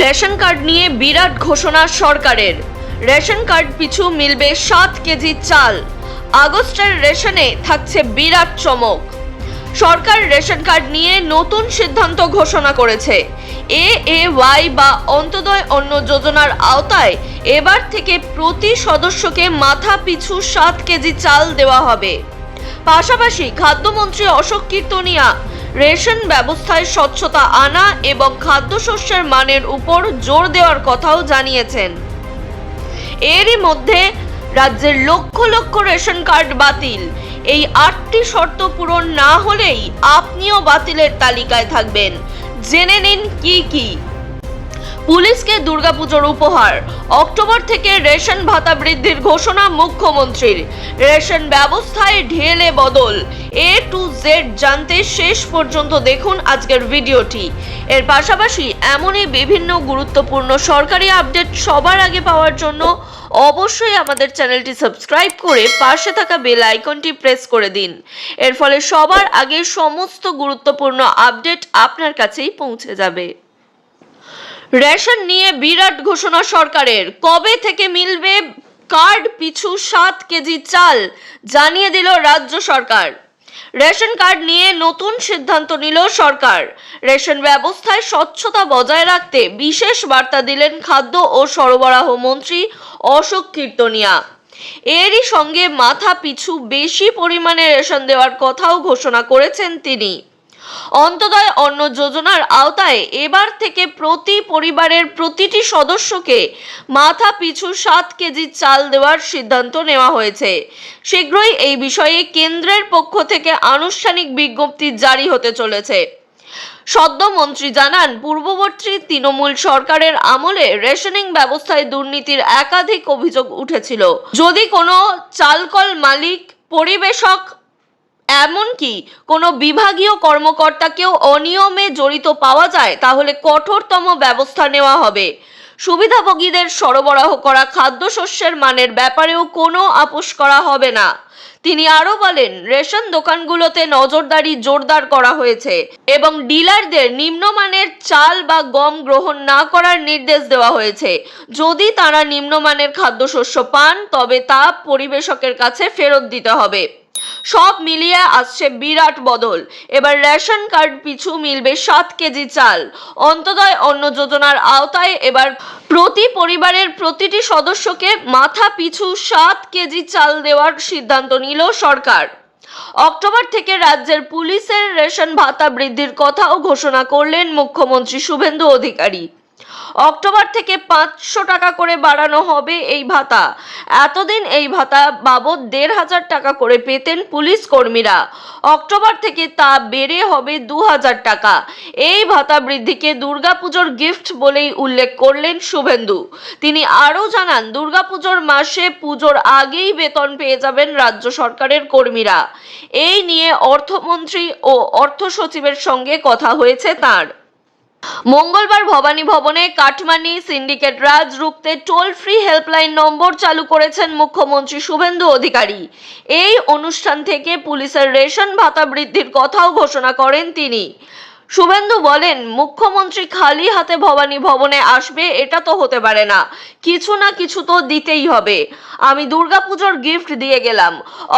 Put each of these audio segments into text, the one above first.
Ration card নিয়ে বিরাট ঘোষণা সরকারের। রেশন কার্ড পিছু মিলবে 7 কেজি চাল। আগস্টের রেশনে থাকছে বিরাট চমক। সরকার রেশন কার্ড নিয়ে নতুন সিদ্ধান্ত ঘোষণা করেছে। এএওয়াই বা অন্তোদয় অন্ন যোজনার আওতায় এবার থেকে প্রতি সদস্যকে মাথা পিছু 7 কেজি চাল দেওয়া হবে। পাশাপাশি খাদ্যমন্ত্রী অশোক কীর্তনিয়া রেশন ব্যবস্থায় স্বচ্ছতা আনা এবং খাদ্যশস্যের মানের উপর জোর দেওয়ার কথাও জানিয়েছেন। এরই মধ্যে রাজ্যের লক্ষ লক্ষ রেশন কার্ড বাতিল। এই 8টি শর্ত পূরণ না হলেই আপনিও বাতিলের তালিকায় থাকবেন। জেনে নিন কি কি। পুলিশকে দুর্গাপুজোর উপহার। অক্টোবর থেকে রেশন ভাতা বৃদ্ধির ঘোষণা মুখ্যমন্ত্রীর। রেশন ব্যবস্থায় ঢেলে বদল। A to Z জানতে শেষ পর্যন্ত দেখুন আজকের ভিডিওটি। এর পাশাপাশি এমনই বিভিন্ন গুরুত্বপূর্ণ সরকারি আপডেট সবার আগে পাওয়ার জন্য অবশ্যই আমাদের চ্যানেলটি সাবস্ক্রাইব করে পাশে থাকা বেল আইকনটি প্রেস করে দিন। এর ফলে সবার আগে সমস্ত গুরুত্বপূর্ণ আপডেট আপনার কাছেই পৌঁছে যাবে। রেশন নিয়ে বিরাট ঘোষণা সরকারের। কবে থেকে মিলবে কার্ড পিছু 7 কেজি চাল জানিয়ে দিল রাজ্য সরকার। রেশন কার্ড নিয়ে নতুন সিদ্ধান্ত নিল সরকার। রেশন ব্যবস্থায় স্বচ্ছতা বজায় রাখতে বিশেষ বার্তা দিলেন খাদ্য ও সরবরাহ মন্ত্রী অশোক কীর্তনিয়া। এরই সঙ্গে মাথা পিছু বেশি পরিমাণে রেশন দেওয়ার কথাও ঘোষণা করেছেন তিনি। অন্তোদয় অন্ন যোজনার আওতায় এবার থেকে প্রতি পরিবারের প্রতিটি সদস্যকে মাথা পিছু 7 কেজি চাল দেওয়ার সিদ্ধান্ত নেওয়া হয়েছে। শীঘ্রই এই বিষয়ে কেন্দ্রের পক্ষ থেকে আনুষ্ঠানিক বিজ্ঞপ্তি জারি হতে চলেছে। সদ্য মন্ত্রী জানান, পূর্ববর্তী তৃণমূল সরকারের আমলে রেশনিং ব্যবস্থায় দুর্নীতির একাধিক অভিযোগ উঠেছিল। যদি কোনো চালকল মালিক, পরিবেশক, এমনকি কোনো বিভাগীয় কর্মকর্তাকেও অনিয়মে জড়িত পাওয়া যায় তাহলে কঠোরতম ব্যবস্থা নেওয়া হবে। সুবিধাভোগীদের সরবরাহ করা খাদ্যশস্যের মানের ব্যাপারেও কোনো আপোষ করা হবে না। তিনি আরও বলেন, রেশন দোকানগুলোতে নজরদারি জোরদার করা হয়েছে এবং ডিলারদের নিম্নমানের চাল বা গম গ্রহণ না করার নির্দেশ দেওয়া হয়েছে। যদি তারা নিম্নমানের খাদ্যশস্য পান তবে তা পরিবেশকের কাছে ফেরত দিতে হবে। সব মিলিয়ে আসছে বিরাট বদল। এবার রেশন কার্ড পিছু মিলবে 7 কেজি চাল। অন্তোদয় অন্ন যোজনার আওতায় এবার প্রতি পরিবারের প্রতিটি সদস্যকে মাথা পিছু 7 কেজি চাল দেওয়ার সিদ্ধান্ত নিল সরকার। অক্টোবর থেকে রাজ্যের পুলিশের রেশন ভাতা বৃদ্ধির কথাও ঘোষণা করলেন মুখ্যমন্ত্রী শুভেন্দু অধিকারী। অক্টোবর থেকে 500 টাকা করে বাড়ানো হবে এই ভাতা। এতদিন এই ভাতা বাবদ 1500 টাকা করে পেতেন পুলিশ কর্মীরা। অক্টোবর থেকে তা বেড়ে হবে 2000 টাকা। এই ভাতা বৃদ্ধিকে দুর্গাপুজোর গিফট বলেই উল্লেখ করলেন শুভেন্দু। তিনি আরও জানান, দুর্গাপুজোর মাসে পুজোর আগেই বেতন পেয়ে যাবেন রাজ্য সরকারের কর্মীরা। এই নিয়ে অর্থমন্ত্রী ও অর্থ সচিবের সঙ্গে কথা হয়েছে তাঁর। মঙ্গলবার ভবানী ভবনে কাটমানি সিন্ডিকেট রাজ রুখতে টোল ফ্রি হেল্পলাইন নম্বর চালু করেছেন মুখ্যমন্ত্রী শুভেন্দু অধিকারী। এই অনুষ্ঠান থেকে পুলিশের রেশন ভাতা বৃদ্ধির কথাও ঘোষণা করেন তিনি। শুভেন্দু বলেন, মুখ্যমন্ত্রী খালি হাতে ভবানী ভবনে আসবে এটা তো হতে পারে না, কিছু না কিছু তো দিতেই হবে। আমি দুর্গাপুজোর গিফট দিয়ে গেলাম,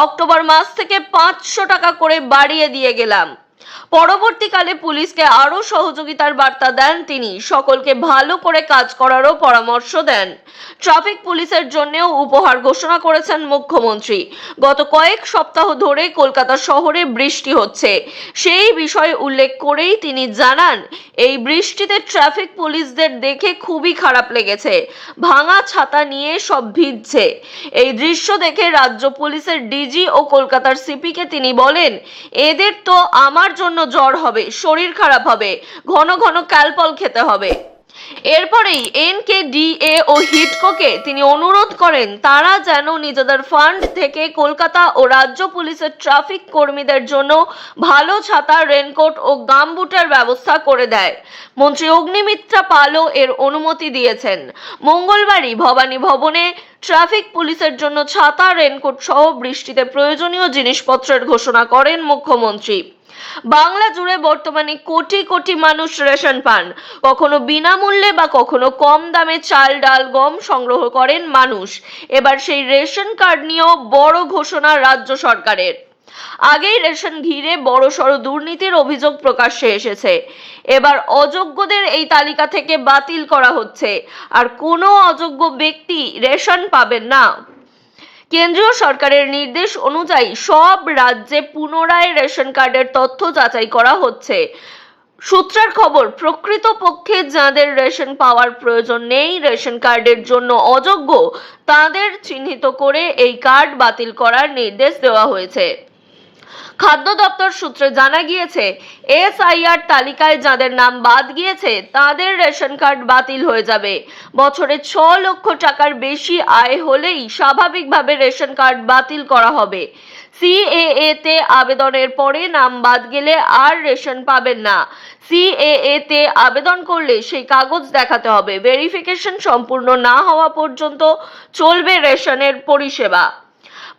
অক্টোবর মাস থেকে 500 টাকা করে বাড়িয়ে দিয়ে গেলাম। পরবর্তীকালে পুলিশকে আরও সহযোগিতার বার্তা দেন তিনি। সকলকে ভালো করে কাজ করারও পরামর্শ দেন। ট্রাফিক পুলিশের জন্যও উপহার ঘোষণা করেছেন মুখ্যমন্ত্রী। গত কয়েক সপ্তাহ ধরে কলকাতা শহরে বৃষ্টি হচ্ছে। সেই বিষয়ে উল্লেখ করেই তিনি জানান, এই বৃষ্টিতে ট্রাফিক পুলিশদের দেখে খুবই খারাপ লেগেছে। ভাঙা ছাতা নিয়ে সব ভিজছে। এই দৃশ্য দেখে রাজ্য পুলিশের ডিজি ও কলকাতার সিপিকে তিনি বলেন, এদের তো আমার জন্য জ্বর হবে, শরীর খারাপ হবে, ঘন ঘন ক্যালপল খেতে হবে। এরপরেই NKDA ও হিডকোকে তিনি অনুরোধ করেন তারা যেন নিজেদের ফান্ড থেকে কলকাতা ও রাজ্য পুলিশের ট্রাফিক কর্মীদের জন্য ভালো ছাতা, রেনকোট ও গামবুটের ব্যবস্থা করে দেয়। মন্ত্রী অগ্নিমিত্রা পালও এর অনুমতি দিয়েছেন। মঙ্গলবারই ভবানী ভবনে ট্রাফিক পুলিশের জন্য ছাতা, রেনকোট সহ বৃষ্টিতে প্রয়োজনীয় জিনিসপত্রের ঘোষণা করেন মুখ্যমন্ত্রী। বাংলা জুড়ে বর্তমানে কোটি কোটি মানুষ রেশন পান। কখনো বিনামূল্যে বা কখনো কম দামে চাল, ডাল, গম সংগ্রহ করেন মানুষ। এবার সেই রেশন কার্ড নিয়েও বড় ঘোষণা রাজ্য সরকারের। আগেই রেশন ঘিরে বড়সড় দুর্নীতির অভিযোগ প্রকাশ্যে এসেছে। এবার অযোগ্যদের এই তালিকা থেকে বাতিল করা হচ্ছে, আর কোনো অযোগ্য ব্যক্তি রেশন পাবেন না। কেন্দ্রীয় সরকারের নির্দেশ অনুযায়ী সব রাজ্যে পুনরায় রেশন কার্ডের তথ্য যাচাই করা হচ্ছে। সূত্রের খবর, প্রকৃতপক্ষে যাদের রেশন পাওয়ার প্রয়োজন নেই, রেশন কার্ডের জন্য অযোগ্য, তাদের চিহ্নিত করে এই কার্ড বাতিল করার নির্দেশ দেওয়া হয়েছে। খাদ্য দপ্তর সূত্রে জানা গিয়েছে, এসআইআর তালিকায় যাদের নাম বাদ গিয়েছে তাদের রেশন কার্ড বাতিল হয়ে যাবে। বছরে 6 লক্ষ টাকার বেশি আয় হলেই স্বাভাবিকভাবে রেশন কার্ড বাতিল করা হবে। সিএএ তে আবেদনের পরে নাম বাদ গেলে আর রেশন পাবেন না। সিএএ তে আবেদন করলে সেই কাগজ দেখাতে হবে। ভেরিফিকেশন সম্পূর্ণ না হওয়া পর্যন্ত চলবে রেশনের পরিষেবা।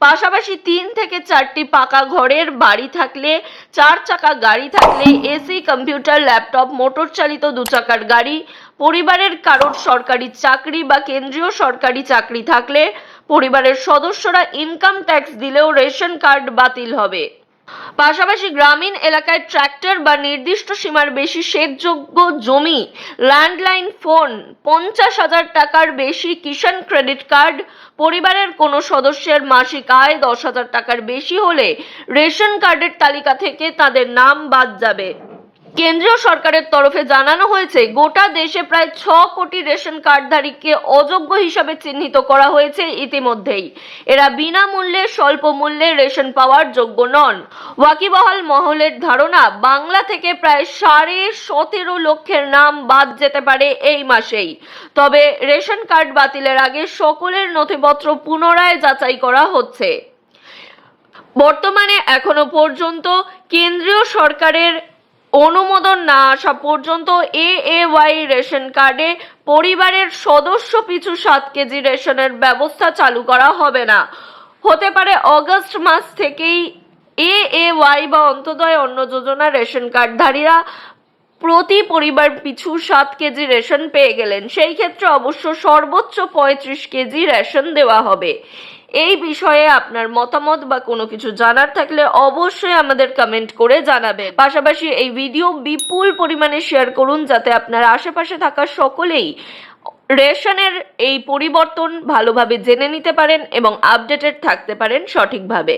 পাশাপাশি 3 থেকে 4টি পাকা ঘরের বাড়ি থাকলে, 4 চাকা গাড়ি থাকলে, এসি, কম্পিউটার, ল্যাপটপ, মোটর চালিত 2 চাকার গাড়ি, পরিবারের কারোর সরকারি চাকরি বা কেন্দ্রীয় সরকারি চাকরি থাকলে, পরিবারের সদস্যরা ইনকাম ট্যাক্স দিলেও রেশন কার্ড বাতিল হবে। পাশাপাশি গ্রামীণ এলাকায় ট্রাক্টর বা নির্দিষ্ট সীমার বেশি সেচযোগ্য জমি, ল্যান্ডলাইন ফোন, 50,000 টাকার বেশি কিষাণ ক্রেডিট কার্ড, পরিবারের কোনো সদস্যের মাসিক আয় 10,000 টাকার বেশি হলে রেশন কার্ডের তালিকা থেকে তাদের নাম বাদ যাবে। কেন্দ্রীয় সরকারের তরফে জানানো হয়েছে, গোটা দেশে প্রায় 6 কোটি রেশন কার্ডধারীকে অযোগ্য হিসাবে চিহ্নিত করা হয়েছে ইতিমধ্যেই। এরা বিনামূল্যে, স্বল্প মূল্যে রেশন পাওয়ার যোগ্য নন। ওয়াকিবহাল মহলের ধারণা, বাংলা থেকে প্রায় 17.5 লক্ষের নাম বাদ যেতে পারে এই মাসেই। তবে রেশন কার্ড বাতিলের আগে সকলের নথিপত্র পুনরায় যাচাই করা হচ্ছে। বর্তমানে এখনো পর্যন্ত কেন্দ্রীয় সরকারের অনুমোদন না আসা পর্যন্ত এএওয়াই রেশন কার্ডে পরিবারের সদস্য পিছু 7 কেজি রেশনের ব্যবস্থা চালু করা হবে না। হতে পারে অগস্ট মাস থেকেই এএওয়াই বা অন্তোদয় অন্ন যোজনা রেশন কার্ডধারীরা প্রতি পরিবার পিছু 7 কেজি রেশন পেয়ে গেলেন। সেই ক্ষেত্রে অবশ্য সর্বোচ্চ 35 কেজি রেশন দেওয়া হবে। এই বিষয়ে আপনার মতামত বা কোনো কিছু জানার থাকলে অবশ্যই আমাদের কমেন্ট করে জানাবেন। পাশাপাশি এই ভিডিও বিপুল পরিমাণে শেয়ার করুন, যাতে আপনার আশেপাশে থাকা সকলেই রেশনের এই পরিবর্তন ভালোভাবে জেনে নিতে পারেন এবং আপডেটেড থাকতে পারেন সঠিকভাবে।